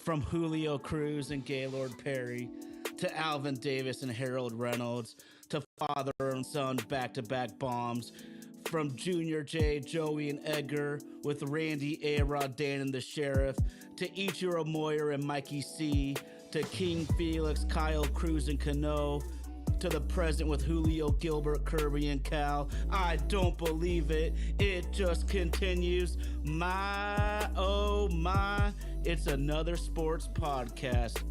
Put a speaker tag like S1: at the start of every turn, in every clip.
S1: From Julio Cruz and Gaylord Perry to Alvin Davis and Harold Reynolds to father and son back to back bombs. From Junior J, Joey, and Edgar with Randy, A-Rod, Dan, and the Sheriff to Ichiro Moyer and Mikey C to King Felix, Kyle Cruz, and Cano to the present with Julio, Gilbert, Kirby, and Cal. I don't believe it. It just continues. My, oh my, it's another sports podcast.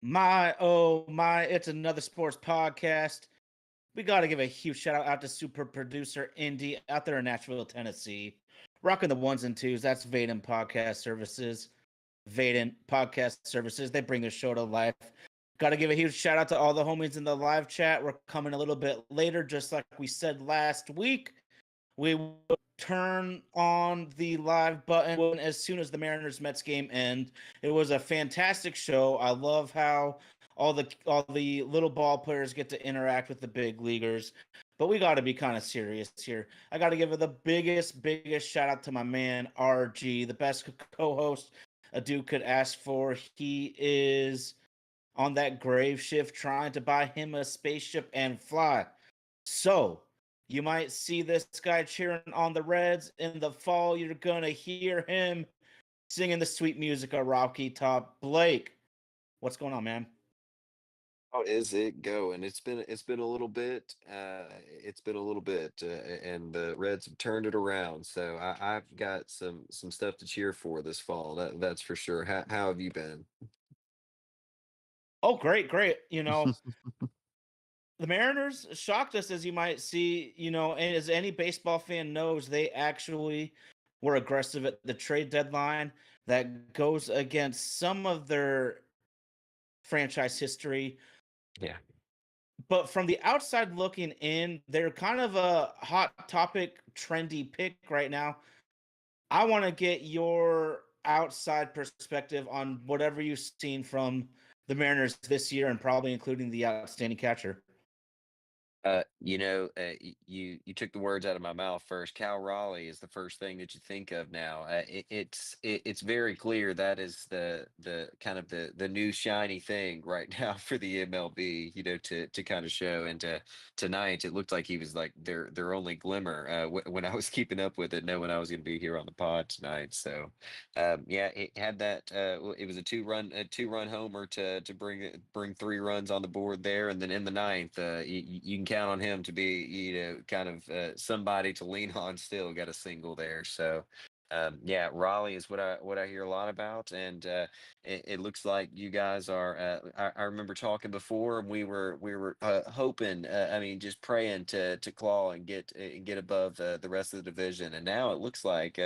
S1: My, oh my, it's another sports podcast. We got to give a huge shout out to super producer Indy out there in Nashville, Tennessee. Rocking the ones and twos. That's Vaden Podcast Services. Vaden Podcast Services. They bring the show to life. Got to give a huge shout out to all the homies in the live chat. We're coming a little bit later, just like we said last week. We will turn on the live button as soon as the Mariners Mets game ends. It was a fantastic show. I love how all the little ball players get to interact with the big leaguers. But we got to be kind of serious here. I got to give the biggest shout out to my man RG, the best co-host a dude could ask for. He is on that grave shift trying to buy him a spaceship and fly. So you might see this guy cheering on the Reds in the fall. You're going to hear him singing the sweet music of Rocky Top. Blake, what's going on, man?
S2: How is it going? It's been a little bit. And the Reds have turned it around. So I've got some stuff to cheer for this fall. That's for sure. How have you been?
S1: Oh, great. The Mariners shocked us, as you might see, and as any baseball fan knows, they actually were aggressive at the trade deadline. That goes against some of their franchise history.
S2: Yeah.
S1: But from the outside looking in, they're kind of a hot topic, trendy pick right now. I want to get your outside perspective on whatever you've seen from the Mariners this year, and probably including the outstanding catcher.
S2: You took the words out of my mouth first. Cal Raleigh is the first thing that you think of now. It's very clear that is the kind of the new shiny thing right now for the MLB. To kind of show. And tonight it looked like he was like their only glimmer. When I was keeping up with it, knowing I was going to be here on the pod tonight. So yeah, it had that. It was a two run homer to bring 3 runs on the board there, and then in the ninth, you can count on him to be kind of somebody to lean on. Still got a single there. So yeah, Raleigh is what I hear a lot about, and it looks like you guys are. I remember talking before, and we were hoping. I mean, just praying to claw and get above the rest of the division, and now it looks like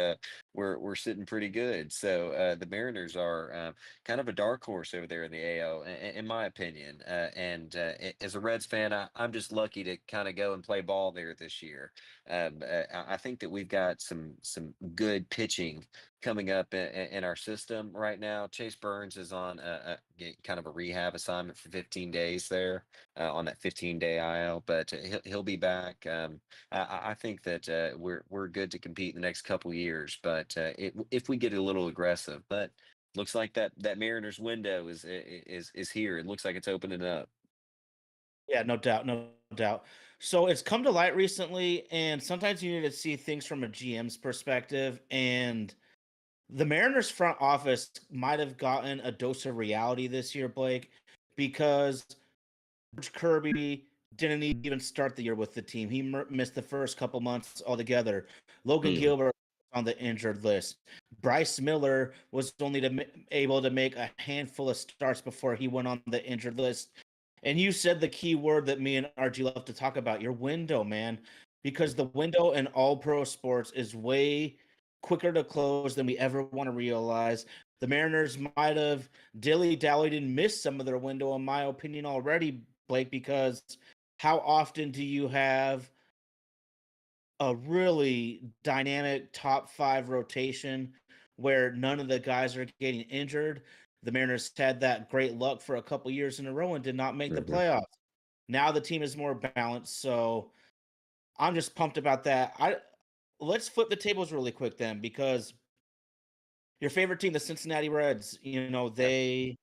S2: we're sitting pretty good. So the Mariners are kind of a dark horse over there in the AL, in my opinion. As a Reds fan, I'm just lucky to kind of go and play ball there this year. I think that we've got some good pitching coming up in our system right now. Chase Burns is on kind of a rehab assignment for 15 days there on that 15-day IL, but he'll be back. I think that we're good to compete in the next couple years, but if we get a little aggressive, but looks like that Mariners window is here. It looks like it's opening up.
S1: Yeah, no doubt. So it's come to light recently, and sometimes you need to see things from a GM's perspective. And the Mariners front office might have gotten a dose of reality this year, Blake, because Kirby didn't even start the year with the team. He missed the first couple months altogether. Logan
S2: Mm.
S1: Gilbert on the injured list. Bryce Miller was only able to make a handful of starts before he went on the injured list. And you said the key word that me and RG love to talk about, your window, man, because the window in all pro sports is way quicker to close than we ever want to realize. The Mariners might have dilly-dallied and missed some of their window, in my opinion, already, Blake, because how often do you have a really dynamic top 5 rotation where none of the guys are getting injured? The Mariners had that great luck for a couple years in a row and did not make the
S2: Mhm.
S1: playoffs. Now the team is more balanced, so I'm just pumped about that. Let's flip the tables really quick then, because Your favorite team, the Cincinnati Reds,
S2: Yeah.
S1: they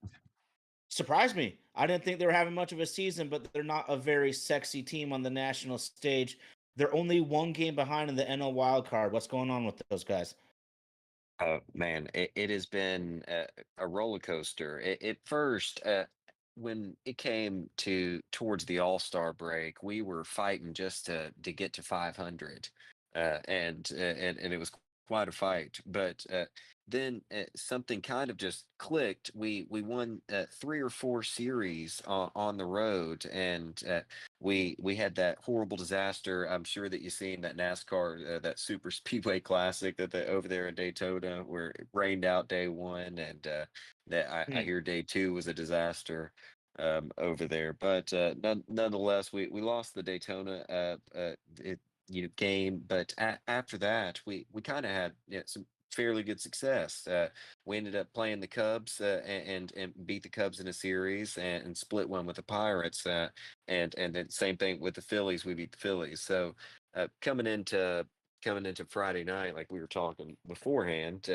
S1: surprised me. I didn't think they were having much of a season, but they're not a very sexy team on the national stage. They're only one game behind in the NL wild card. What's going on with those guys?
S2: Man, it has been a roller coaster. At first, when it came towards the All-Star break, we were fighting just to get to 500, and it was quite a fight. But then something kind of just clicked. We won 3 or 4 series on the road, and we had that horrible disaster. I'm sure that you've seen that NASCAR, that Super Speedway Classic that they over there in Daytona, where it rained out day one, and that I
S1: Hmm.
S2: hear day two was a disaster over there. But nonetheless, we lost the Daytona game. But after that, we kind of had some fairly good success. We ended up playing the Cubs and beat the Cubs in a series and split one with the Pirates. And then same thing with the Phillies. We beat the Phillies. So coming into Friday night, like we were talking beforehand,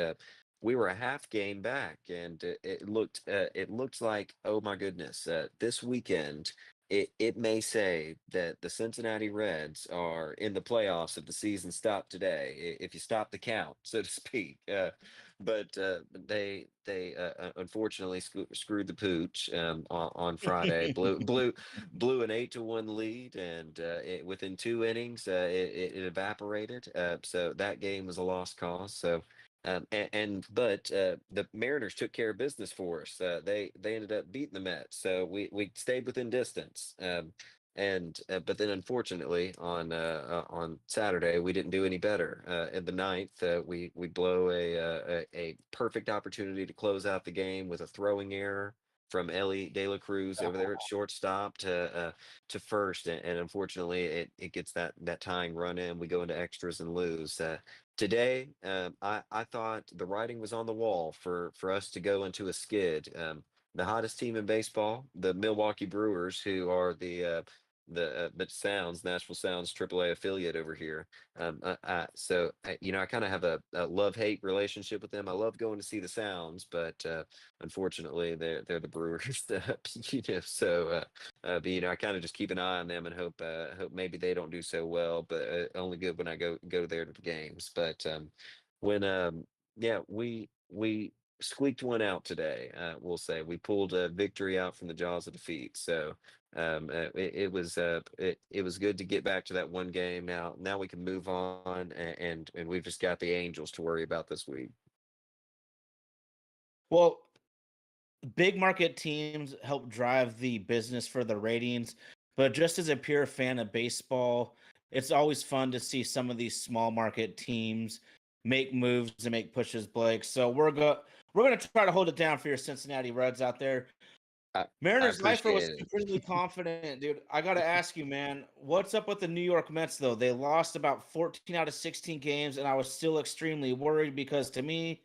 S2: we were a half game back, and it looked like, oh my goodness, this weekend. It may say that the Cincinnati Reds are in the playoffs if the season stopped today, if you stop the count, so to speak. But they unfortunately screwed the pooch on Friday. Blew an 8-1 lead, and within 2 innings, it evaporated. So that game was a lost cause. So. But the Mariners took care of business for us. They ended up beating the Mets, so we stayed within distance. And But then unfortunately on Saturday we didn't do any better. In the ninth, we blow a perfect opportunity to close out the game with a throwing error from Ellie De La Cruz over there at shortstop to first, and unfortunately it gets that tying run in. We go into extras and lose. Today, I thought the writing was on the wall for us to go into a skid. The hottest team in baseball, the Milwaukee Brewers, who are the Sounds, Nashville Sounds AAA affiliate over here. I kind of have a love-hate relationship with them. I love going to see the Sounds, but unfortunately, they're the Brewers. But I kind of just keep an eye on them and hope maybe they don't do so well. But only good when I go there to the games. But when yeah, we squeaked one out today. We'll say we pulled a victory out from the jaws of defeat. So it was good to get back to that one game. Now we can move on, and we've just got the Angels to worry about this week.
S1: Well, big market teams help drive the business for the ratings, but just as a pure fan of baseball, it's always fun to see some of these small market teams make moves and make pushes, Blake. So we're gonna try to hold it down for your Cincinnati Reds out there.
S2: I, I
S1: Mariners Lifer was
S2: appreciate it.
S1: supremely confident, dude. I gotta ask you, man, what's up with the New York Mets though? They lost about 14 out of 16 games, and I was still extremely worried because to me,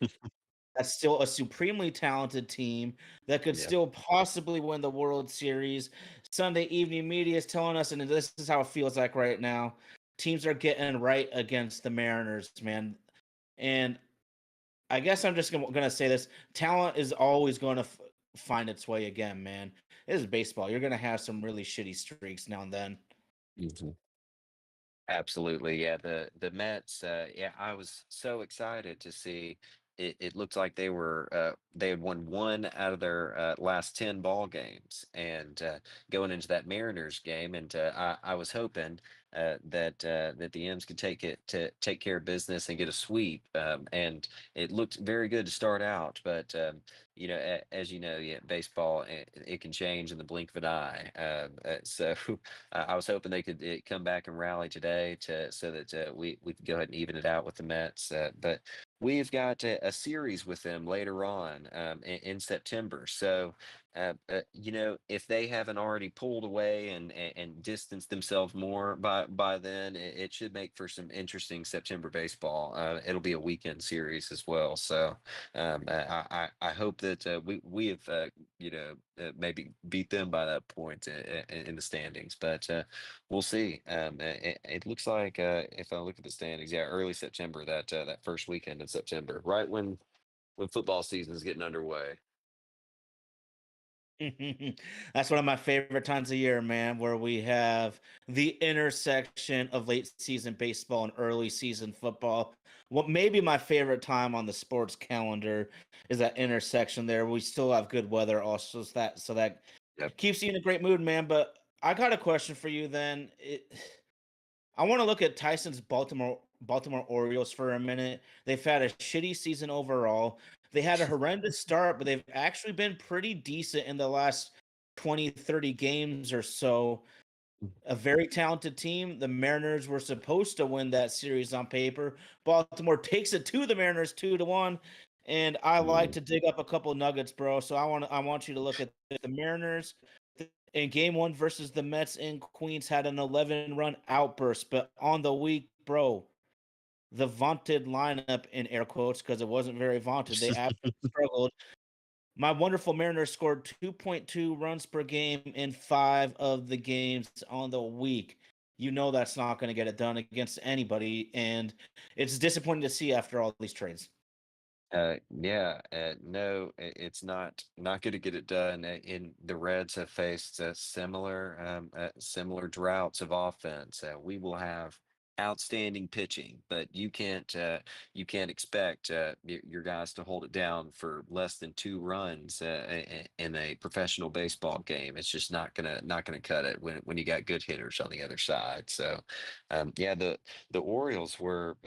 S1: that's still a supremely talented team that could
S2: Yeah.
S1: still possibly win the World Series. Sunday evening media is telling us, and this is how it feels like right now. Teams are getting right against the Mariners, man. And I guess I'm just gonna say this: talent is always going to find its way again, man. It is baseball. You're gonna have some really shitty streaks now and then.
S2: Mhm. Absolutely, yeah. The Mets, yeah, I was so excited to see. It looked like they had won one out of their last 10 ball games, and going into that Mariners game, and I was hoping that the M's could take care of business and get a sweep, and it looked very good to start out, but as you know, yeah, baseball it can change in the blink of an eye. So I was hoping they could come back and rally today to so that we could go ahead and even it out with the Mets. But we've got a series with them later on in September. So if they haven't already pulled away and distanced themselves more by then, it should make for some interesting September baseball. It'll be a weekend series as well. So I hope that we have maybe beat them by that point in the standings, but we'll see. It looks like if I look at the standings, yeah, early September, that first weekend in September, right when when football season is getting underway.
S1: That's one of my favorite times of year, man, where we have the intersection of late season baseball and early season football. What maybe my favorite time on the sports calendar is that intersection there. We still have good weather also, so that
S2: Yep.
S1: keeps you in a great mood, man. But I got a question for you then. I want to look at Tyson's Baltimore Orioles for a minute. They've had a shitty season overall. They had a horrendous start, but they've actually been pretty decent in the last 20, 30 games or so. A very talented team. The Mariners were supposed to win that series on paper. Baltimore takes it to the Mariners 2-1. And I like
S2: Mm.
S1: to dig up a couple nuggets, bro. So I want you to look at the Mariners in game one versus the Mets in Queens had an 11-run outburst, but on the week, bro, the vaunted lineup in air quotes because it wasn't very vaunted. They absolutely struggled. My wonderful Mariners scored 2.2 runs per game in 5 of the games on the week. You know that's not going to get it done against anybody, and it's disappointing to see after all these trades.
S2: Yeah, no, it's not going to get it done. In the Reds have faced similar droughts of offense. We will have outstanding pitching, but you can't expect your guys to hold it down for less than 2 runs in a professional baseball game. It's just not gonna cut it when you got good hitters on the other side. So, yeah, the Orioles were.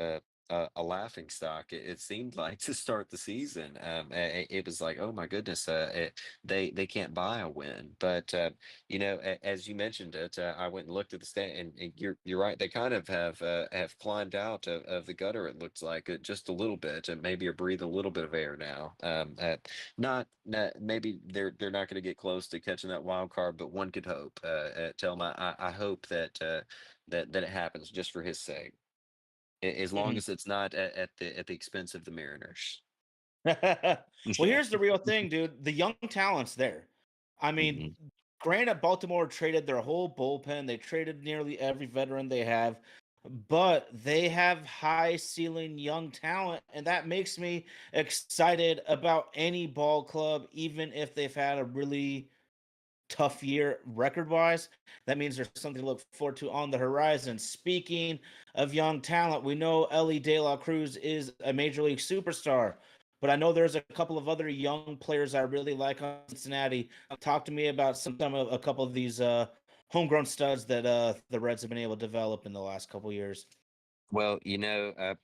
S2: A laughing stock. It seemed like to start the season. It was like, oh my goodness, they can't buy a win. But as you mentioned it, I went and looked at the stat, and you're right. They kind of have climbed out of the gutter. It looks like just a little bit, and maybe are breathing a little bit of air now. Not maybe they're not going to get close to catching that wild card, but one could hope. Tell them I hope that it happens just for his sake. As long
S1: Mhm.
S2: as it's not at the expense of the Mariners.
S1: Well,
S2: Yeah.
S1: here's the real thing, dude. The young talent's there. I mean,
S2: Mhm.
S1: granted, Baltimore traded their whole bullpen. They traded nearly every veteran they have, but they have high ceiling young talent, and that makes me excited about any ball club, even if they've had a really tough year record wise. That means there's something to look forward to on the horizon. Speaking of young talent, we know Ellie De La Cruz is a major league superstar, but I know there's a couple of other young players I really like on Cincinnati. Talk to me about some of a couple of these homegrown studs that the Reds have been able to develop in the last couple years.
S2: Well,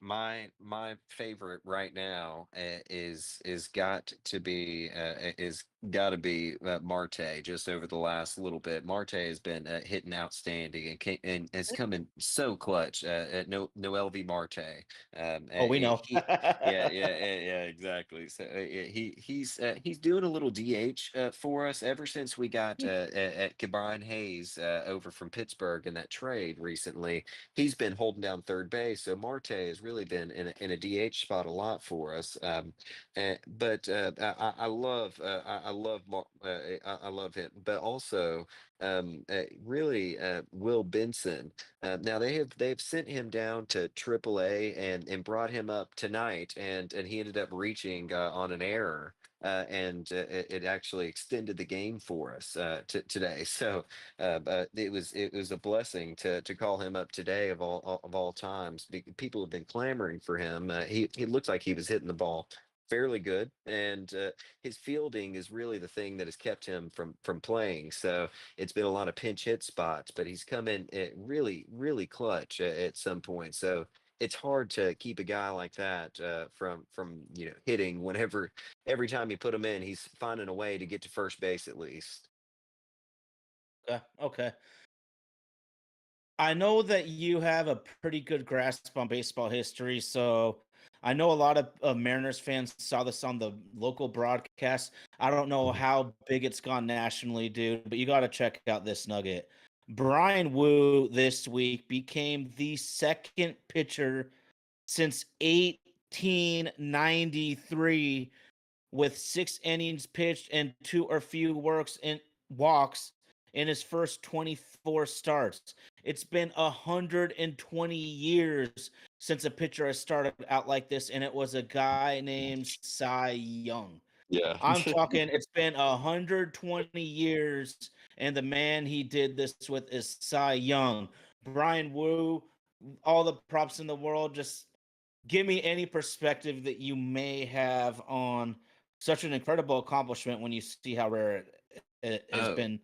S2: my favorite right now is got to be Marte. Just over the last little bit, Marte has been hitting outstanding and has come in so clutch. Noel V Marte.
S1: Oh, we know.
S2: Yeah, exactly. So yeah, he's doing a little DH for us ever since we got at Brian Hayes over from Pittsburgh in that trade recently. He's been holding down third base. So Marte has really been in a DH spot a lot for us. But I love I love him, but also really Will Benson. Now they've sent him down to AAA and brought him up tonight, and he ended up reaching on an error. And it actually extended the game for us today. So but it was a blessing to call him up today of all times. People have been clamoring for him. He looks like he was hitting the ball fairly good, and his fielding is really the thing that has kept him from playing. So it's been a lot of pinch hit spots, but he's come in really clutch at some point. So. It's hard to keep a guy like that from hitting whenever every time you put him in, he's finding a way to get to first base at least.
S1: Okay. Okay. I know that you have a pretty good grasp on baseball history, so I know a lot of Mariners fans saw this on the local broadcast. I don't know
S2: Mhm.
S1: how big it's gone nationally, dude, but you got to check out this nugget. Brian Wu this week became the second pitcher since 1893 with 6 innings pitched and two or few walks in his first 24 starts. It's been 120 years since a pitcher has started out like this, and it was a guy named Cy Young.
S2: Yeah.
S1: I'm talking, it's been 120 years, and the man he did this with is Cy Young. Brian Wu, all the props in the world. Just give me any perspective that you may have on such an incredible accomplishment when you see how rare it has
S2: Oh,
S1: been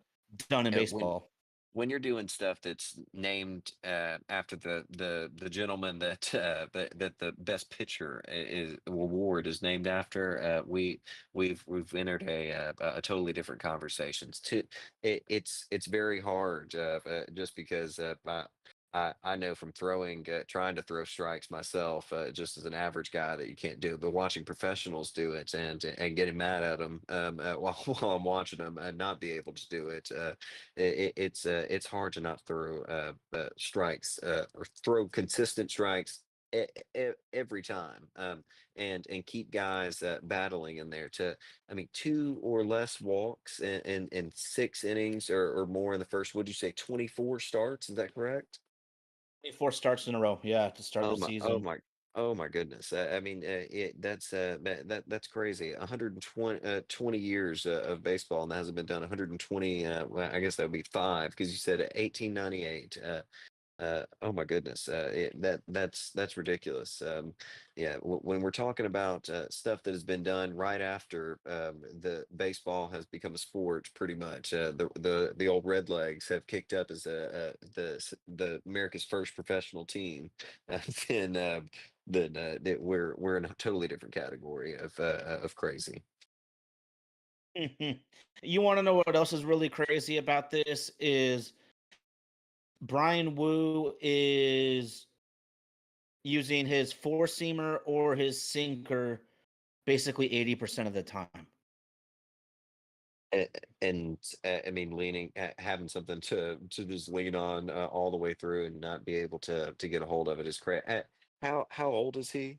S1: done in
S2: when
S1: baseball.
S2: you're doing stuff that's named after the gentleman that that the best pitcher is award is named after, we've entered a totally different conversations. It's very hard, just because I know from throwing, trying to throw strikes myself, just as an average guy, that you can't do it. But watching professionals do it, and getting mad at them, while I'm watching them and not be able to do it, it's hard to not throw strikes, or throw consistent strikes every time, and keep guys battling in there. I mean, two or less walks in 6 innings, or more in the first. Would you say 24 starts? Is that correct?
S1: 24 starts in a row, yeah, to start
S2: Oh
S1: the
S2: my,
S1: season.
S2: oh my goodness. I mean, that's that's crazy. 120 20 years of baseball, and that hasn't been done. 120. Well, I guess that would be five, because you said 1898. Oh my goodness, that's ridiculous. Yeah, when we're talking about stuff that has been done right after, the baseball has become a sport, pretty much. The old Redlegs have kicked up as the America's first professional team. Then that we're in a totally different category of crazy.
S1: You want to know what else is really crazy about this is Brian Wu is using his four seamer or his sinker basically 80% of the time.
S2: And I mean, having something to just lean on all the way through, and not be able to get a hold of it is crazy. How old is he?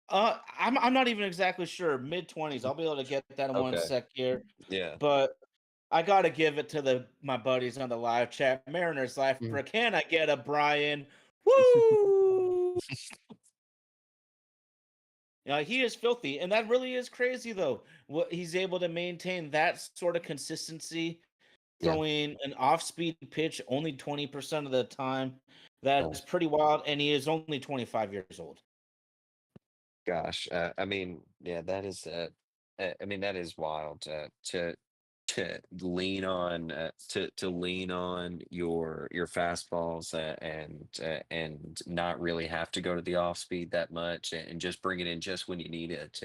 S1: I'm not even exactly sure. Mid 20s. I'll be able to get that in one
S2: Okay.
S1: sec here.
S2: Yeah.
S1: But I gotta give it to the my buddies on the live chat. Mariners life
S2: Mhm.
S1: for can I get a Brian? Woo! Yeah, he is filthy, and that really is crazy though. What he's able to maintain that sort of consistency,
S2: Yeah.
S1: throwing an off-speed pitch only 20% of the time.
S2: Oh,
S1: That's pretty wild, and he is only 25 years old.
S2: gosh. I mean, yeah, that is. I mean, that is wild. To lean on, to lean on your fastballs, and not really have to go to the off speed that much, and just bring it in just when you need it,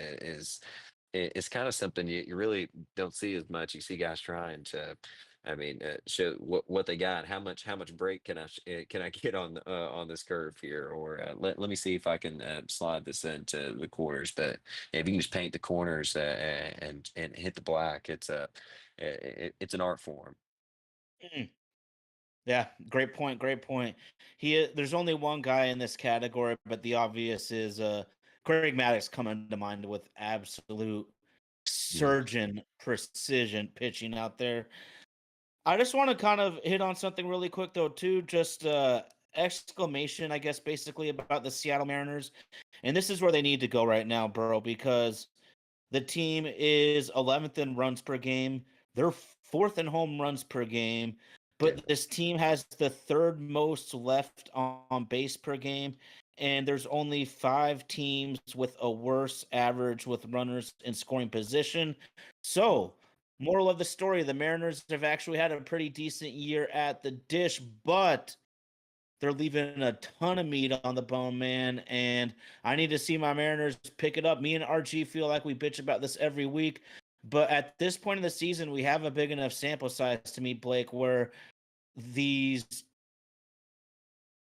S2: it's kind of something you really don't see as much. You see guys trying to, I mean, show what they got. How much break can I get on this curve here? Or let me see if I can slide this into the corners. But if you can just paint the corners, and hit the black, it's an art form.
S1: Mm. Yeah, great point. Great point. There's only one guy in this category, but the obvious is Greg Maddux coming to mind with absolute
S2: Yeah,
S1: surgeon precision pitching out there. I just want to kind of hit on something really quick though, too. Just exclamation, I guess, basically about the Seattle Mariners, and this is where they need to go right now, bro, because the team is 11th in runs per game. They're fourth in home runs per game,
S2: yeah,
S1: but this team has the third most left on base per game. And there's only five teams with a worse average with runners in scoring position. So, moral of the story, the Mariners have actually had a pretty decent year at the dish, but they're leaving a ton of meat on the bone, man. And I need to see my Mariners pick it up. Me and RG feel like we bitch about this every week. But at this point in the season, we have a big enough sample size to meet Blake where these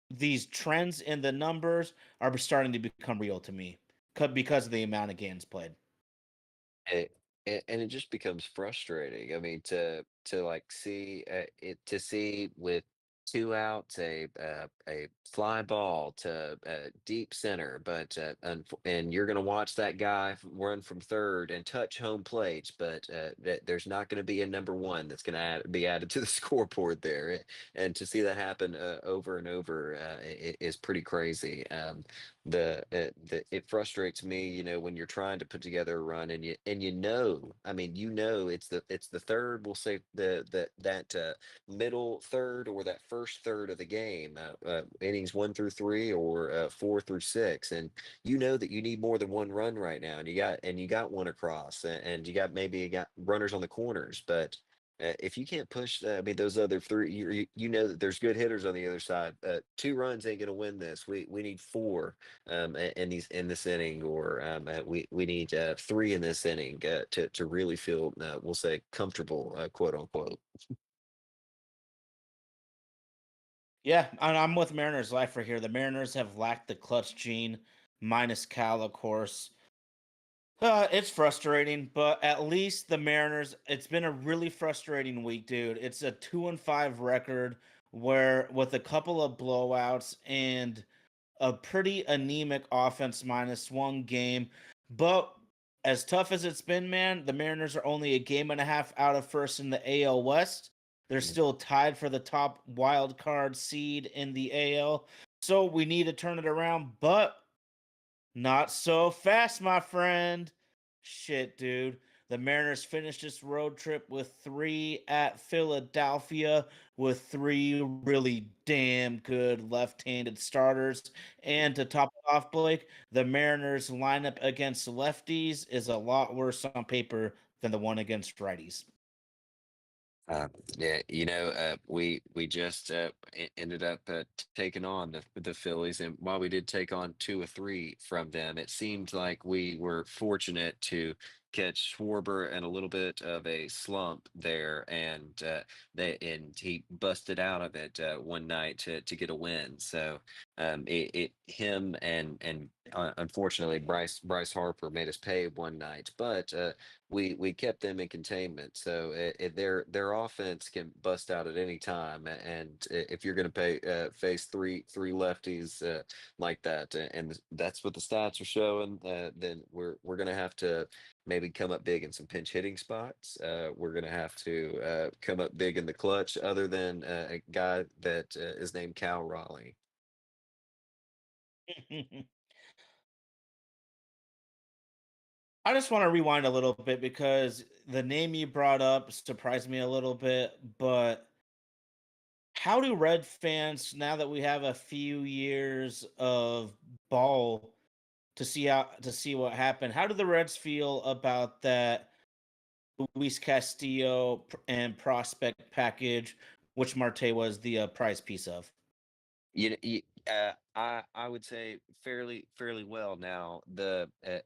S1: these trends in the numbers are starting to become real to me because of the amount of games played.
S2: it, and it just becomes frustrating. I mean, to like see it, to see with two outs, a fly ball to deep center, but and you're going to watch that guy run from third and touch home plate, but there's not going to be a number one that's going to be added to the scoreboard there. And to see that happen over and over is pretty crazy. It frustrates me, when you're trying to put together a run and I mean, it's the third, we'll say that middle third or that first third of the game, innings 1 through 3 or 4 through 6, and you know that you need more than one run right now, and you got one across, and you got runners on the corners, but. If you can't push, I mean, those other three, you know that there's good hitters on the other side. 2 runs ain't going to win this. We need four in this inning, or we need 3 in this inning to really feel, we'll say, comfortable, quote unquote.
S1: Yeah, and I'm with Mariners life right here. The Mariners have lacked the clutch gene, minus Cal, of course. It's frustrating, but at least the Mariners, it's been a really frustrating week, dude. It's a 2-5 record where with a couple of blowouts and a pretty anemic offense minus one game. But as tough as it's been, man, the Mariners are only a game and a half out of first in the AL West. They're still tied for the top wild card seed in the AL. So we need to turn it around, but not so fast, my friend. Shit, dude. The Mariners finished this road trip with 3 at Philadelphia with 3 really damn good left-handed starters. And to top it off, Blake, the Mariners lineup against lefties is a lot worse on paper than the one against righties.
S2: Uh, yeah, we just ended up taking on the Phillies, and while we did take on 2 or 3 from them, it seemed like we were fortunate to catch Schwarber in a little bit of a slump there, and he busted out of it one night to get a win. So him and unfortunately Bryce Harper made us pay one night, but we kept them in containment. So their offense can bust out at any time, and if you're going to face three lefties like that, and that's what the stats are showing, then we're going to have to maybe come up big in some pinch hitting spots. We're going to have to come up big in the clutch, other than a guy that is named Cal Raleigh.
S1: I just want to rewind a little bit because the name you brought up surprised me a little bit, but how do Red fans, now that we have a few years of ball to see what happened, how do the Reds feel about that Luis Castillo and prospect package, which Marte was the prize piece of?
S2: I would say fairly well now.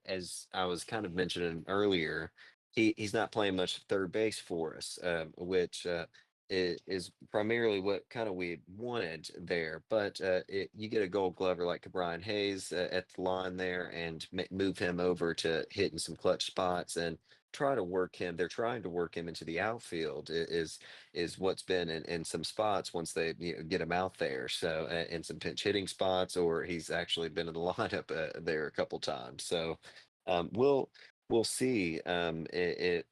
S2: As I was kind of mentioning earlier, he's not playing much third base for us, which is primarily what kind of we wanted there. But you get a Gold Glover like Brian Hayes at the line there, and move him over to hitting some clutch spots and try to work him. They're trying to work him into the outfield. Is what's been in some spots once they get him out there. So in some pinch hitting spots, or he's actually been in the lineup there a couple times. So we'll see if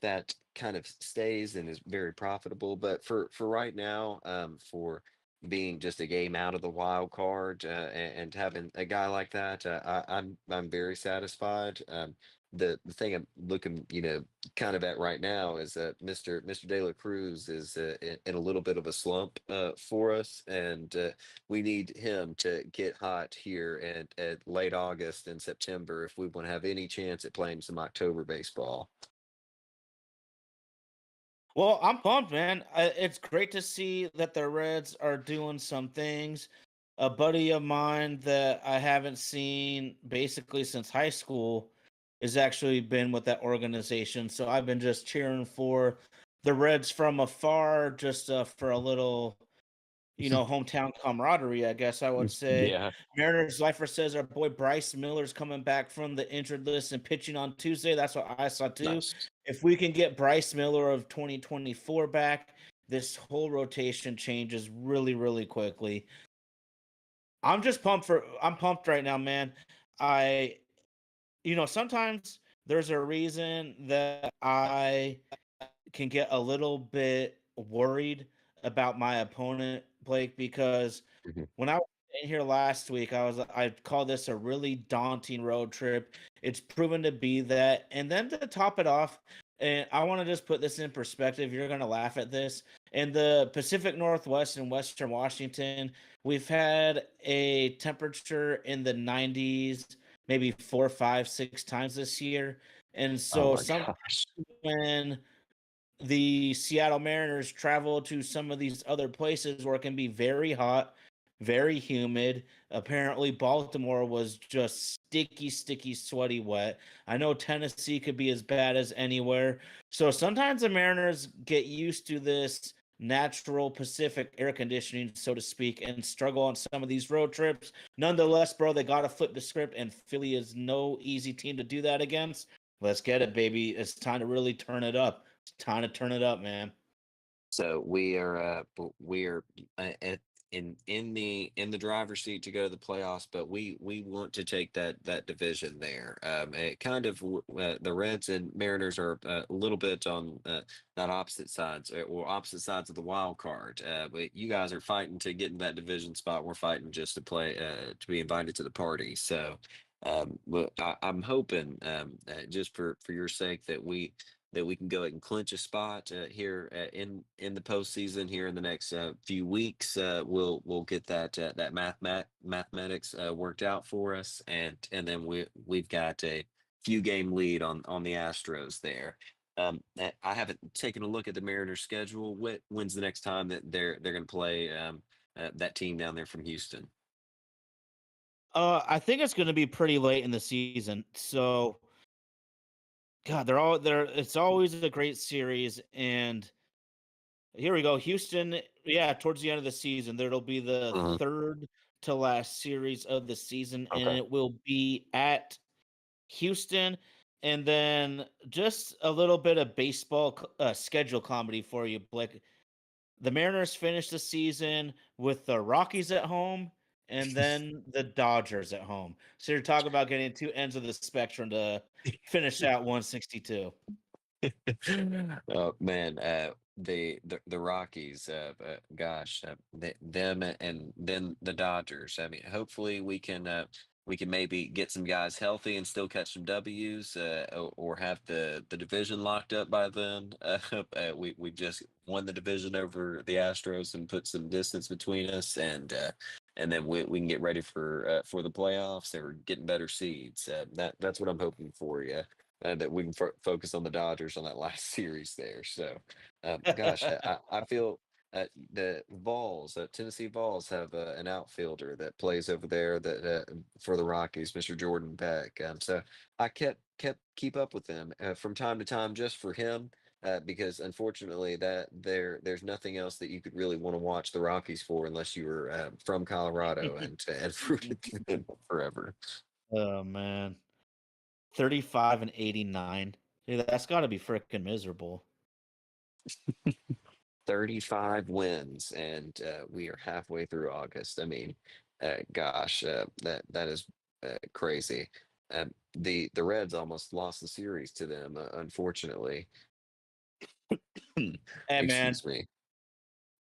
S2: that kind of stays and is very profitable. But for right now, for being just a game out of the wild card, and having a guy like that, I'm very satisfied. The thing I'm looking, kind of at right now is that Mr. De La Cruz is in a little bit of a slump for us, and we need him to get hot here at late August and September if we want to have any chance at playing some October baseball.
S1: Well, I'm pumped, man. It's great to see that the Reds are doing some things. A buddy of mine that I haven't seen basically since high school has actually been with that organization. So I've been just cheering for the Reds from afar, just for a little, hometown camaraderie, I guess I would say.
S2: Yeah,
S1: Mariners Lifer says our boy Bryce Miller's coming back from the injured list and pitching on Tuesday. That's what I saw too.
S2: nice.
S1: If we can get Bryce Miller of 2024 back, this whole rotation changes really, really quickly. I'm pumped right now, man. I sometimes there's a reason that I can get a little bit worried about my opponent, Blake, because
S2: Mhm.
S1: when I was in here last week, I called this a really daunting road trip. It's proven to be that. And then to top it off, and I want to just put this in perspective, you're gonna laugh at this. In the Pacific Northwest and Western Washington, we've had a temperature in the 90s maybe four, five, six times this year. And
S2: Oh
S1: so
S2: my
S1: sometimes
S2: gosh.
S1: when the Seattle Mariners travel to some of these other places where it can be very hot, very humid. Apparently, Baltimore was just sticky, sticky, sweaty, wet. I know Tennessee could be as bad as anywhere. So sometimes the Mariners get used to this natural Pacific air conditioning, so to speak, and struggle on some of these road trips. Nonetheless, bro, they got to flip the script, and Philly is no easy team to do that against. Let's get it, baby. It's time to really turn it up. It's time to turn it up, man.
S2: So we are at in the driver's seat to go to the playoffs, but we want to take that division there. It kind of the Reds and Mariners are a little bit on not opposite sides or opposite sides of the wild card. But you guys are fighting to get in that division spot. We're fighting just to play to be invited to the party. So. But I'm hoping, just for your sake, that we can go ahead and clinch a spot here in the postseason here in the next few weeks. We'll get that mathematics worked out for us, and then we've got a few game lead on the Astros there. I haven't taken a look at the Mariners' schedule. When's the next time that they're going to play that team down there from Houston?
S1: I think it's going to be pretty late in the season. So, God, they're all there. It's always a great series, and here we go. Houston, yeah, towards the end of the season, there'll be the
S2: Mhm.
S1: third to last series of the season, and
S2: Okay.
S1: it will be at Houston. And then just a little bit of baseball schedule comedy for you, Blake. The Mariners finished the season with the Rockies at home and then the Dodgers at home. So you're talking about getting two ends of the spectrum to finish out 162.
S2: Oh man, the Rockies, gosh, them and then the Dodgers. I mean, hopefully we can maybe get some guys healthy and still catch some W's, or have the division locked up by then. We just won the division over the Astros and put some distance between us, and then we can get ready for the playoffs or getting better seeds. That's what I'm hoping for. Yeah, that we can focus on the Dodgers on that last series there. So, gosh, I feel the Vols, Tennessee Vols, have an outfielder that plays over there that for the Rockies, Mr. Jordan Beck. So I kept keep up with them from time to time just for him. Because unfortunately, there's nothing else that you could really want to watch the Rockies for unless you were from Colorado and rooted for them forever.
S1: Oh man. 35 and 89. Dude, that's got to be freaking miserable.
S2: 35 wins, and we are halfway through August. I mean, gosh, that is crazy. The Reds almost lost the series to them, unfortunately.
S1: Hey man.
S2: Excuse me.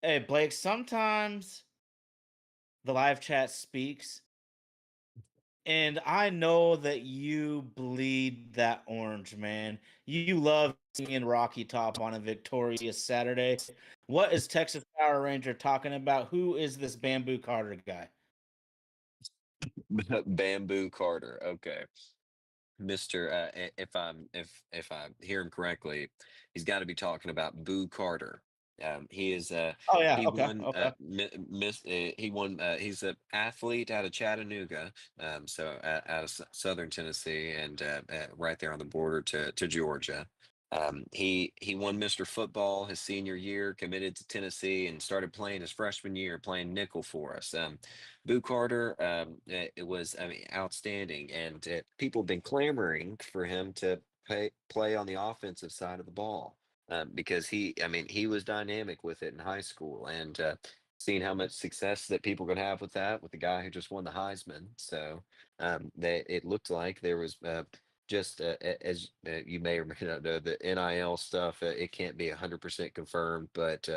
S1: Hey Blake, sometimes the live chat speaks. And I know that you bleed that orange, man. You love seeing Rocky Top on a victorious Saturday. What is Texas Power Ranger talking about? Who is this Bamboo Carter guy?
S2: Bamboo Carter. Okay. Mister, if I'm hearing correctly, he's got to be talking about Boo Carter. He is
S1: Oh yeah,
S2: he
S1: okay,
S2: won
S1: okay.
S2: he won he's an athlete out of Chattanooga, so out of Southern Tennessee and right there on the border to Georgia. He won Mr. Football his senior year, committed to Tennessee, and started playing his freshman year, playing nickel for us. Boo Carter, it was, I mean, outstanding, and people have been clamoring for him to play on the offensive side of the ball. because I mean, he was dynamic with it in high school, and seeing how much success that people could have with that, with the guy who just won the Heisman. So it looked like there was just as you may or may not know, the NIL stuff. It can't be 100% confirmed, but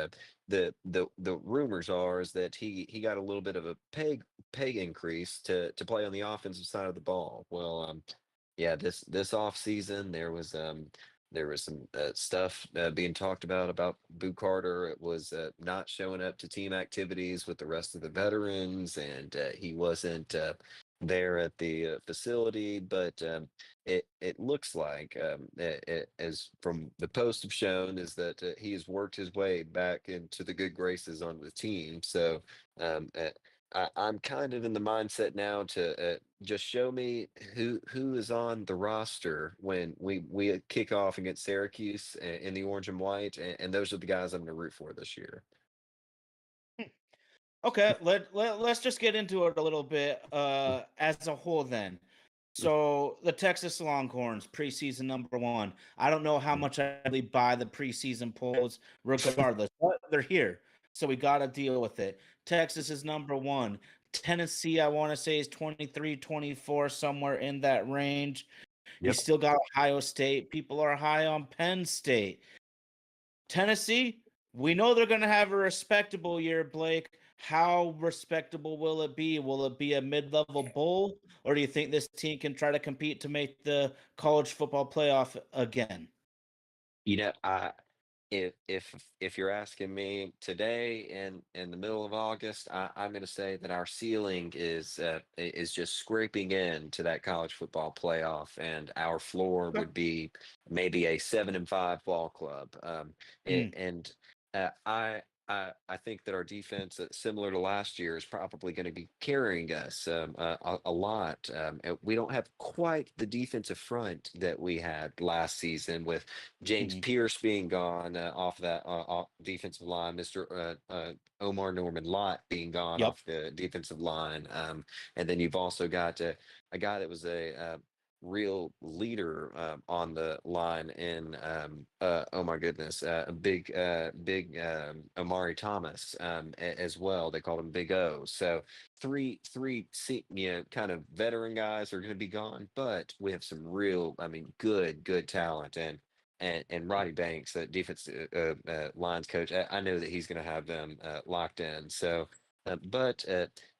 S2: the rumors are is that he got a little bit of a pay increase to play on the offensive side of the ball. Well, yeah, this off season there was some stuff being talked about Boo Carter. It was not showing up to team activities with the rest of the veterans, and he wasn't there at the facility. But it looks like, as from the posts have shown, is that he has worked his way back into the good graces on the team. So um, uh, I'm kind of in the mindset now to just show me who is on the roster when we kick off against Syracuse in the orange and white, and those are the guys I'm going to root for this year.
S1: Okay, let's just get into it a little bit as a whole then. So the Texas Longhorns, preseason number one. I don't know how much I really buy the preseason polls, regardless, but they're here. So we got to deal with it. Texas is number one. Tennessee, I want to say, is 23, 24, somewhere in that range. You
S2: Yep.
S1: still got Ohio State. People are high on Penn State. Tennessee, we know they're going to have a respectable year, Blake. How respectable will it be? Will it be a mid-level bowl, or do you think this team can try to compete to make the college football playoff again?
S2: You know, if you're asking me today in the middle of August, I'm going to say that our ceiling is just scraping in to that college football playoff, and our floor
S1: Okay.
S2: would be maybe a 7-5 ball club.
S1: Mm,
S2: And I think that our defense, similar to last year, is probably going to be carrying us a lot. We don't have quite the defensive front that we had last season with James
S1: mhm.
S2: Pierce being gone off that off defensive line, Mr. Omar Norman Lott being gone
S1: Yep.
S2: off the defensive line, and then you've also got a guy that was a real leader on the line in oh my goodness, a big Amari Thomas as well. They called him Big O. So kind of veteran guys are going to be gone, but we have some real, I mean, good talent, and Roddy Banks, the defense lines coach. I know that he's going to have them locked in. So, but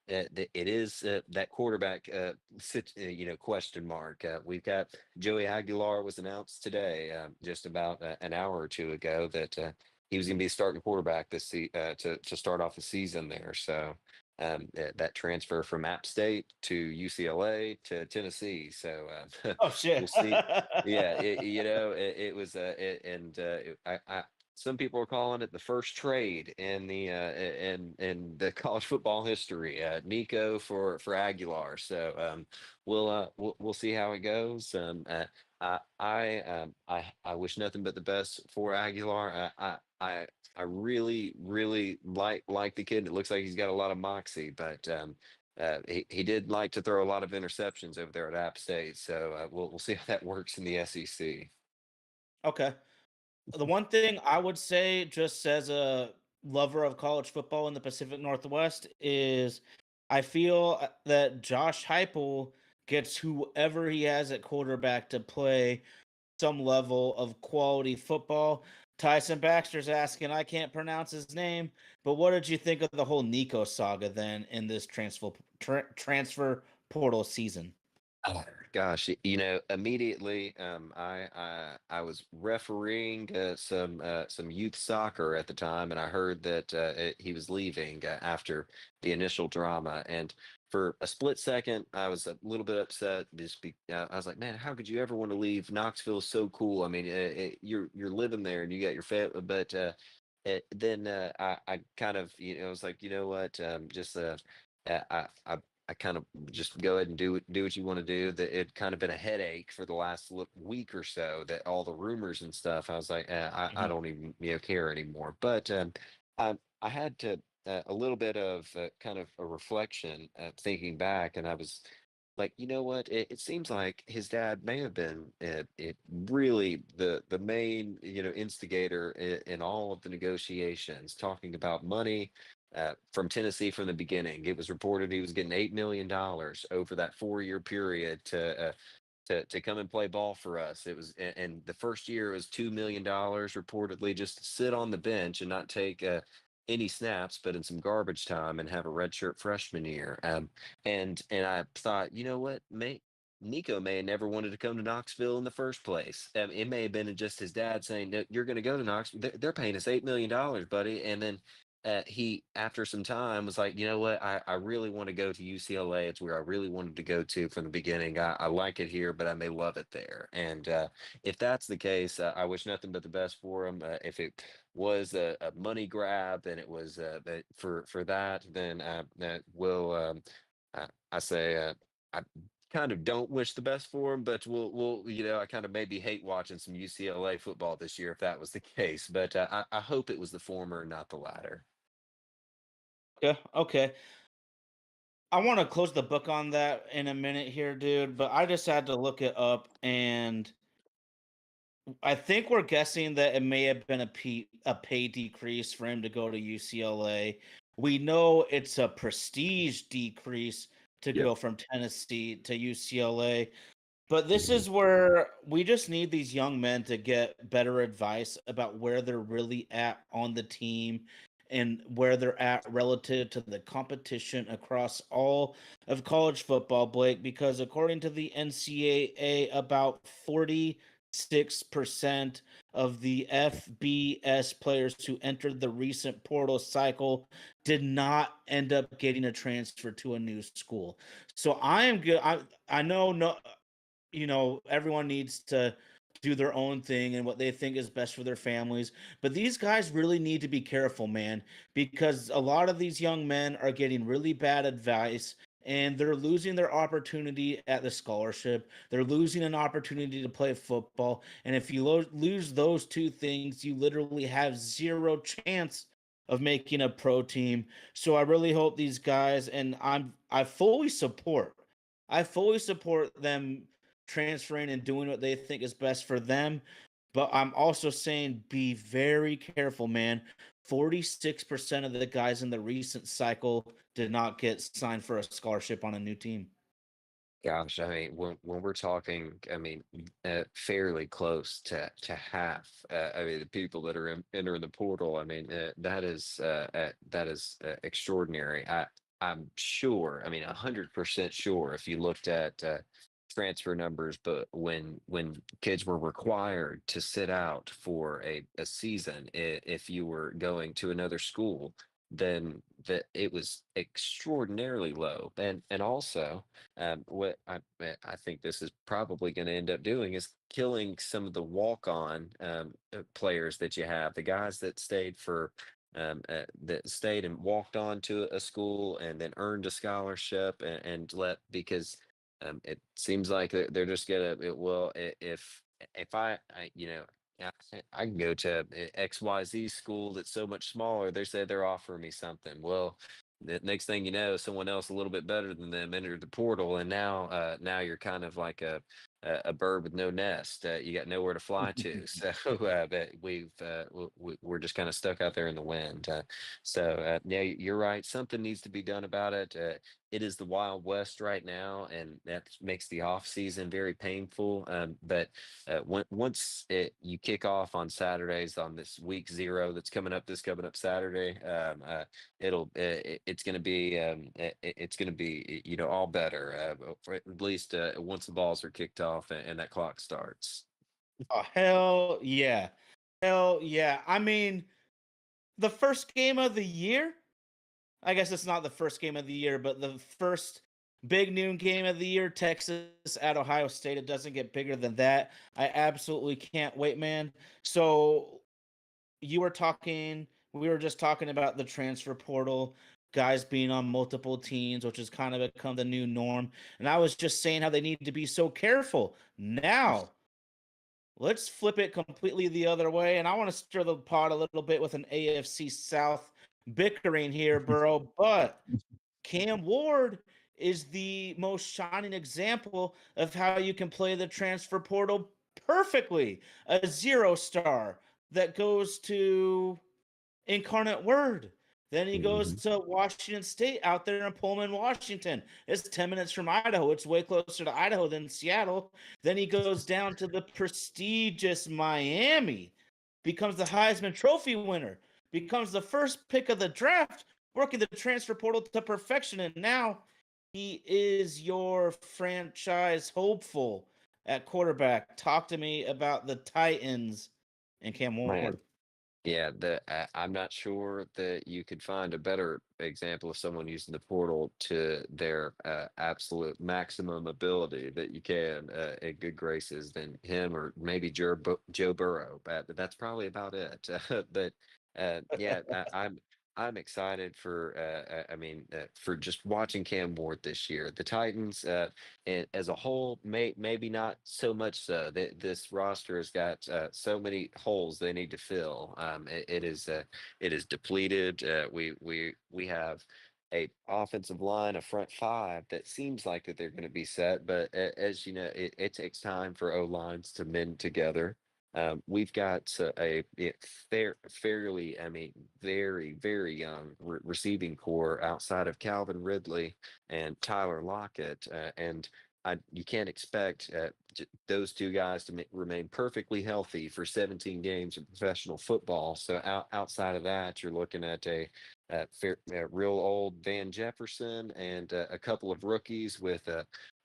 S2: it is that quarterback question mark. We've got Joey Aguilar was announced today, just about an hour or two ago, that he was going to be starting quarterback to start off the season there. So that transfer from App State to UCLA to Tennessee. So
S1: Oh
S2: we'll
S1: shit.
S2: see. Yeah, it was and some people are calling it the first trade in the in the college football history. Nico for Aguilar. So we'll see how it goes. I wish nothing but the best for Aguilar. I really like the kid. It looks like he's got a lot of moxie, but he did like to throw a lot of interceptions over there at App State. So we'll see how that works in the SEC.
S1: Okay. The one thing I would say, just as a lover of college football in the Pacific Northwest, is I feel that Josh Heupel gets whoever he has at quarterback to play some level of quality football. Tyson Baxter's asking, I can't pronounce his name, but what did you think of the whole Nico saga then in this transfer portal season?
S2: Oh gosh, immediately I was refereeing some youth soccer at the time, and I heard that he was leaving after the initial drama. And for a split second, I was a little bit upset. I was like, man, how could you ever want to leave? Knoxville is so cool. I mean, you're living there and you got your family, but then I kind of was like, you know what, just I kind of just go ahead and do what you want to do. That it kind of been a headache for the last week or so. That all the rumors and stuff. I was like, I
S1: Mhm.
S2: don't even care anymore. But I had to a little bit of kind of a reflection, thinking back, and I was like, you know what? It seems like his dad may have been it really the main, instigator in all of the negotiations, talking about money from Tennessee from the beginning. It was reported he was getting $8 million over that 4-year period to come and play ball for us. It was, and the first year it was $2 million reportedly just to sit on the bench and not take any snaps, but in some garbage time and have a redshirt freshman year. And I thought, you know what, Nico may have never wanted to come to Knoxville in the first place. It may have been just his dad saying, "No, you're going to go to Knoxville. They're paying us $8 million, buddy." And then he, after some time, was like, you know what, I really want to go to UCLA. It's where I really wanted to go to from the beginning. I like it here, but I may love it there. And if that's the case, I wish nothing but the best for him. If it was a money grab and it was for that, then that will I say I kind of don't wish the best for him, but we'll I kind of maybe hate watching some UCLA football this year if that was the case. But I hope it was the former, not the latter.
S1: Yeah, okay. I want to close the book on that in a minute here, dude, but I just had to look it up, and I think we're guessing that it may have been a pay decrease for him to go to UCLA. We know it's a prestige decrease to
S2: Yep.
S1: go from Tennessee to UCLA. But this
S2: Mhm.
S1: is where we just need these young men to get better advice about where they're really at on the team and where they're at relative to the competition across all of college football, Blake, because according to the NCAA, about 46% of the FBS players who entered the recent portal cycle did not end up getting a transfer to a new school. So I am good. I know no everyone needs to do their own thing and what they think is best for their families. But these guys really need to be careful, man, because a lot of these young men are getting really bad advice and they're losing their opportunity at the scholarship. They're losing an opportunity to play football. And if you lose those two things, you literally have zero chance of making a pro team. So I really hope these guys, and I fully support them transferring and doing what they think is best for them. But I'm also saying be very careful, man. 46% of the guys in the recent cycle did not get signed for a scholarship on a new team.
S2: Gosh, I mean, when we're talking, I mean, fairly close to half. I mean, the people that are entering the portal. I mean, that is extraordinary. I'm sure. I mean, 100% sure. If you looked at transfer numbers, but when kids were required to sit out for a season, if you were going to another school, then that it was extraordinarily low. And also what I think this is probably going to end up doing is killing some of the walk-on players that you have, the guys that stayed that stayed and walked on to a school and then earned a scholarship and let because it seems like they're just gonna well if I yeah, I can go to XYZ school that's so much smaller. They say they're offering me something. Well, the next thing you know, someone else a little bit better than them entered the portal, and now you're kind of like a bird with no nest. You got nowhere to fly to. So but we're just kind of stuck out there in the wind. Yeah, you're right. Something needs to be done about it. It is the Wild West right now, and that makes the off season very painful. But once you kick off on Saturdays on this week 0 that's coming up Saturday, it's going to be it's going to be all better for at least once the balls are kicked off and that clock starts.
S1: Oh, hell yeah. Hell yeah. I mean, the first game of the year, I guess it's not the first game of the year, but the first big noon game of the year, Texas at Ohio State. It doesn't get bigger than that. I absolutely can't wait, man. So we were just talking about the transfer portal, guys being on multiple teams, which has kind of become the new norm. And I was just saying how they need to be so careful. Now, let's flip it completely the other way. And I want to stir the pot a little bit with an AFC South bickering here, bro. But Cam Ward is the most shining example of how you can play the transfer portal perfectly. A 0-star that goes to Incarnate Word. Then he goes
S2: Mhm.
S1: to Washington State out there in Pullman, Washington. It's 10 minutes from Idaho. It's way closer to Idaho than Seattle. Then he goes down to the prestigious Miami, becomes the Heisman Trophy winner, becomes the first pick of the draft, working the transfer portal to perfection. And now he is your franchise hopeful at quarterback. Talk to me about the Titans and Cam
S2: Man.
S1: Ward.
S2: Yeah, I'm not sure that you could find a better example of someone using the portal to their absolute maximum ability that you can in good graces than him or maybe Joe Burrow, but that's probably about it. But yeah, I'm excited for I mean for just watching Cam Ward this year. The Titans as a whole, maybe not so much so. This roster has got so many holes they need to fill. It is depleted. We have a offensive line, a front five that seems like that they're going to be set, but as you know, it takes time for O lines to mend together. We've got fairly, I mean, very young receiving core outside of Calvin Ridley and Tyler Lockett, and you can't expect those two guys to remain perfectly healthy for 17 games of professional football. So outside of that, you're looking at a real old Van Jefferson and a couple of rookies with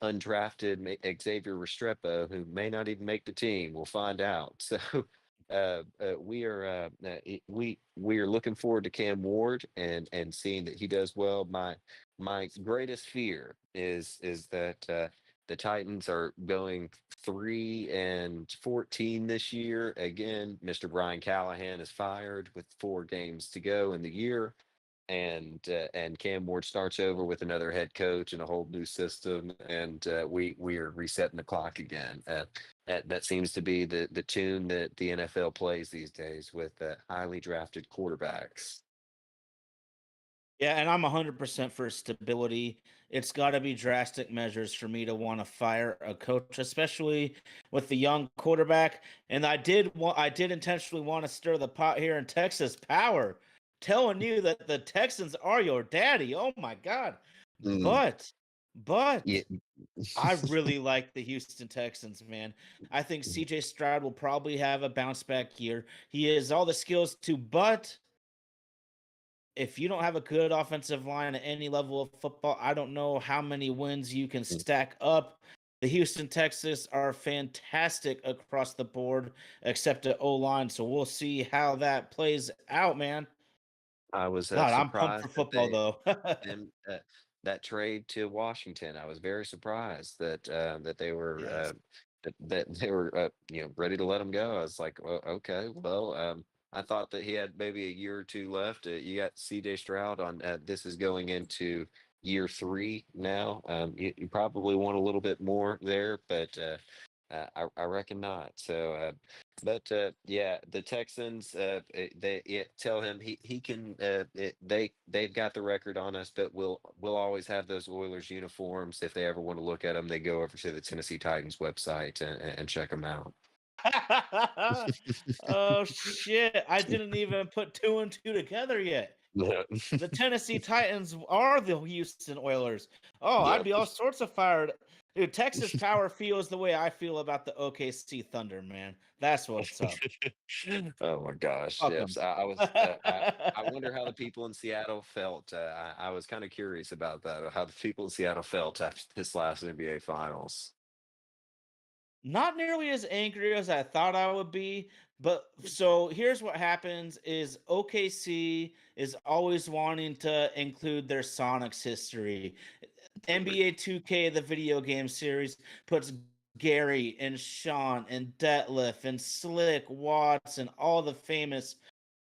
S2: undrafted Xavier Restrepo, who may not even make the team. We'll find out. So we are looking forward to Cam Ward and seeing that he does well. My greatest fear is that the Titans are going 3-14 this year. Again, Mr. Brian Callahan is fired with 4 games to go in the year, and Cam Ward starts over with another head coach and a whole new system, and we are resetting the clock again. That seems to be the tune that the NFL plays these days with highly drafted quarterbacks.
S1: Yeah, and I'm 100% for stability. It's got to be drastic measures for me to want to fire a coach, especially with the young quarterback. And I did intentionally want to stir the pot here in Texas Power, telling you that the Texans are your daddy. Oh my God.
S2: Mm,
S1: But,
S2: yeah.
S1: but I really like the Houston Texans, man. I think CJ Stroud will probably have a bounce back year. He has all the skills to, but if you don't have a good offensive line at any level of football, I don't know how many wins you can stack up. The Houston Texans are fantastic across the board, except at O line. So we'll see how that plays out, man.
S2: I was
S1: God, I'm pumped for
S2: surprised that
S1: football, though.
S2: them that trade to Washington. I was very surprised that they were
S1: Yes.
S2: that they were ready to let him go. I was like, well, okay, well, I thought that he had maybe a year or two left. You got C.J. Stroud on. This is going into year 3 now. You probably want a little bit more there, but I reckon not. So. But yeah, the Texans, tell him he can. They've got the record on us, but we'll always have those Oilers uniforms. If they ever want to look at them, they go over to the Tennessee Titans website and check them out.
S1: Oh, shit. I didn't even put two and two together yet.
S2: Yeah.
S1: The Tennessee Titans are the Houston Oilers. Oh, I'd
S2: Yep.
S1: be all sorts of fired. Dude, Texas Power feels the way I feel about the OKC Thunder, man. That's what's up.
S2: Oh my gosh.
S1: Fuck
S2: Yes.
S1: 'em.
S2: I wonder how the people in Seattle felt. I was kind of curious about that, how the people in Seattle felt after this last NBA Finals.
S1: Not nearly as angry as I thought I would be, but so here's what happens is OKC is always wanting to include their Sonics history. NBA 2K, the video game series, puts Gary and Sean and Detlef and Slick Watts and all the famous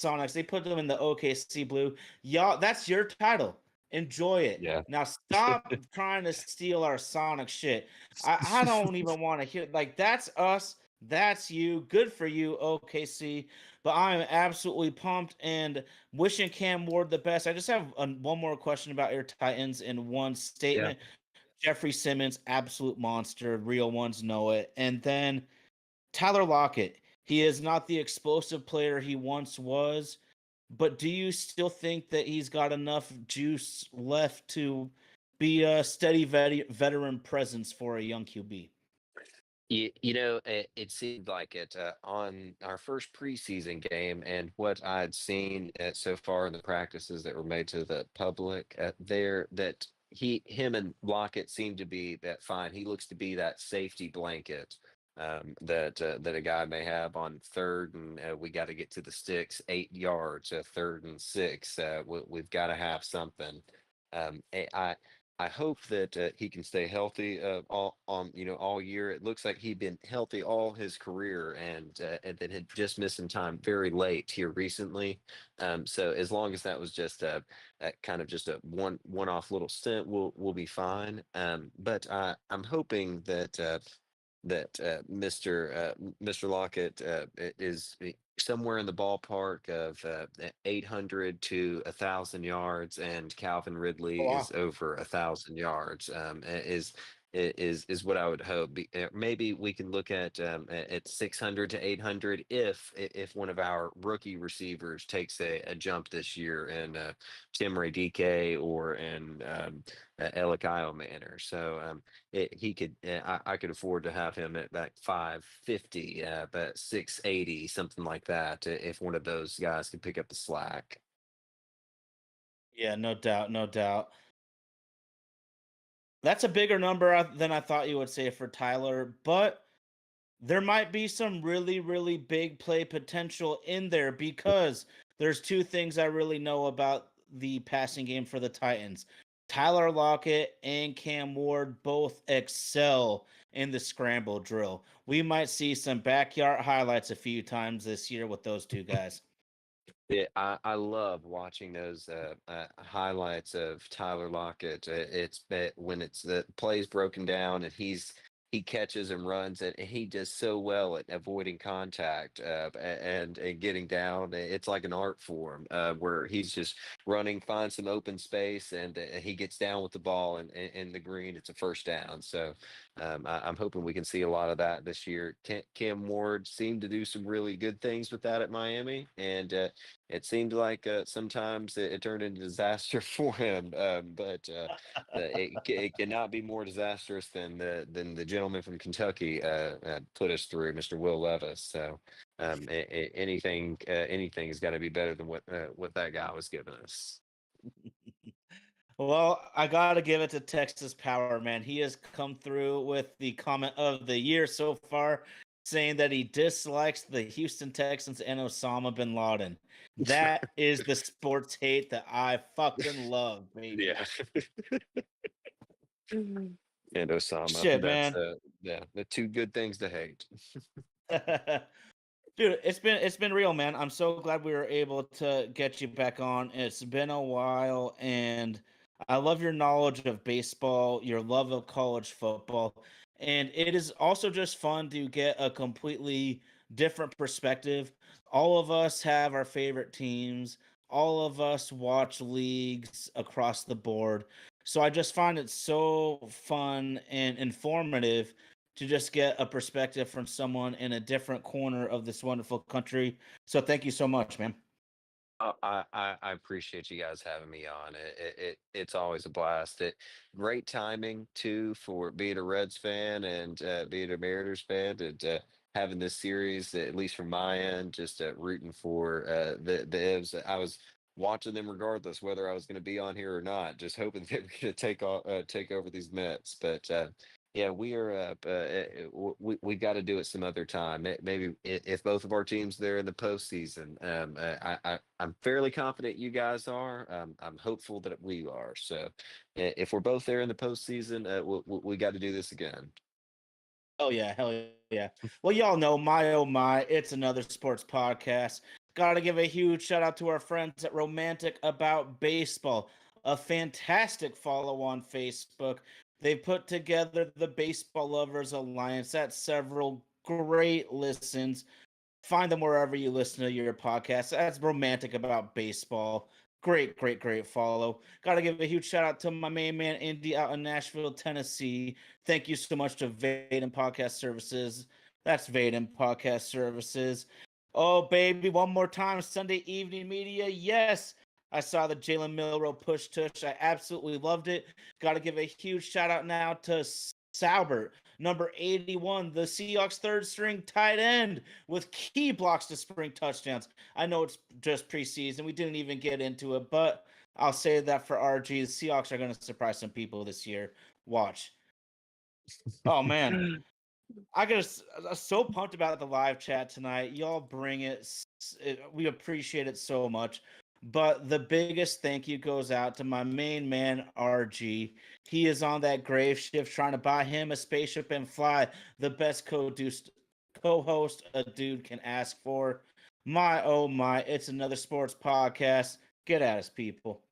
S1: Sonics. They put them in the OKC blue. Y'all, that's your title. Enjoy it.
S2: Yeah.
S1: Now stop trying to steal our Sonic shit. I don't even want to hear like that's us. That's you. Good for you, OKC. But I am absolutely pumped and wishing Cam Ward the best. I just have one more question about your Titans in one
S2: Yeah.
S1: statement. Jeffrey Simmons, absolute monster. Real ones know it. And then Tyler Lockett. He is not the explosive player he once was, but do you still think that he's got enough juice left to be a steady veteran presence for a young QB?
S2: It seemed like it on our first preseason game, and what I'd seen so far in the practices that were made to the public there, that him and Lockett seem to be that fine. He looks to be that safety blanket that a guy may have on third, and we got to get to the sticks, 8 yards, 3rd and 6. We've got to have something. I hope that he can stay healthy all year. It looks like he'd been healthy all his career, and then had just missed some time very late here recently. So as long as that was just a kind of just a one-off little stint, we'll be fine. But I'm hoping that Mr. Lockett is somewhere in the ballpark of 800 to 1,000 yards, and Calvin
S1: Oh,
S2: Ridley is
S1: wow.
S2: over 1,000 yards. Is what I would hope. Maybe we can look at 600 to 800 if one of our rookie receivers takes a jump this year, in Tim Ray DK or in Elikayo Manor. So he could I could afford to have him at that 550, but 680, something like that, if one of those guys could pick up the slack.
S1: Yeah, no doubt, no doubt. That's a bigger number than I thought you would say for Tyler, but there might be some really, really big play potential in there because there's two things I really know about the passing game for the Titans. Tyler Lockett and Cam Ward both excel in the scramble drill. We might see some backyard highlights a few times this year with those two guys.
S2: Yeah, I love watching those highlights of Tyler Lockett. When it's the plays broken down, and he catches and runs, and he does so well at avoiding contact, and getting down. It's like an art form, where he's just running, finds some open space, and he gets down with the ball, and in the green, it's a first down. So I'm hoping we can see a lot of that this year. Cam Ward seemed to do some really good things with that at Miami, and it seemed like sometimes it turned into disaster for him. But it cannot be more disastrous than the gentleman from Kentucky put us through, Mr. Will Levis. So anything has got to be better than what that guy was giving us.
S1: Well, I got to give it to Texas Power, man. He has come through with the comment of the year so far, saying that he dislikes the Houston Texans and Osama bin Laden. That is the sports hate that I fucking love, baby.
S2: Yeah. And Osama.
S1: Shit,
S2: That's
S1: man.
S2: yeah, the two good things to hate.
S1: Dude, it's been real, man. I'm so glad we were able to get you back on. It's been a while, and I love your knowledge of baseball, your love of college football, and it is also just fun to get a completely different perspective. All of us have our favorite teams. All of us watch leagues across the board. So I just find it so fun and informative to just get a perspective from someone in a different corner of this wonderful country. So thank you so much, man.
S2: I appreciate you guys having me on. It's always a blast. Great timing too, for being a Reds fan and being a Mariners fan, and having this series, at least from my end, just rooting for the Ibs. I was watching them regardless whether I was going to be on here or not, just hoping they were going to take over these Mets. But yeah, we are. We got to do it some other time. Maybe if both of our teams there in the postseason. I'm fairly confident you guys are. I'm hopeful that we are. So if we're both there in the postseason, we got to do this again.
S1: Oh yeah, hell yeah. Well, y'all know my oh my, it's another sports podcast. Got to give a huge shout out to our friends at Romantic About Baseball, a fantastic follow on Facebook. They put together the Baseball Lovers Alliance. That's several great listens. Find them wherever you listen to your podcast. That's Romantic About Baseball. Great follow. Got to give a huge shout out to my main man, Indy, out in Nashville, Tennessee. Thank you so much to Vaden Podcast Services. That's Vaden Podcast Services. Oh, baby, one more time. Sunday Evening Media. Yes, I saw the Jalen Milrow push tush. I absolutely loved it. Got to give a huge shout out now to Saubert, number 81, the Seahawks third string tight end with key blocks to spring touchdowns. I know it's just preseason. We didn't even get into it, but I'll say that for RG, the Seahawks are going to surprise some people this year. Watch. Oh, man. I'm so pumped about the live chat tonight. Y'all bring it. We appreciate it so much. But the biggest thank you goes out to my main man, RG. He is on that grave shift trying to buy him a spaceship and fly. The best co-host a dude can ask for. My, oh my, it's another sports podcast. Get at us, people.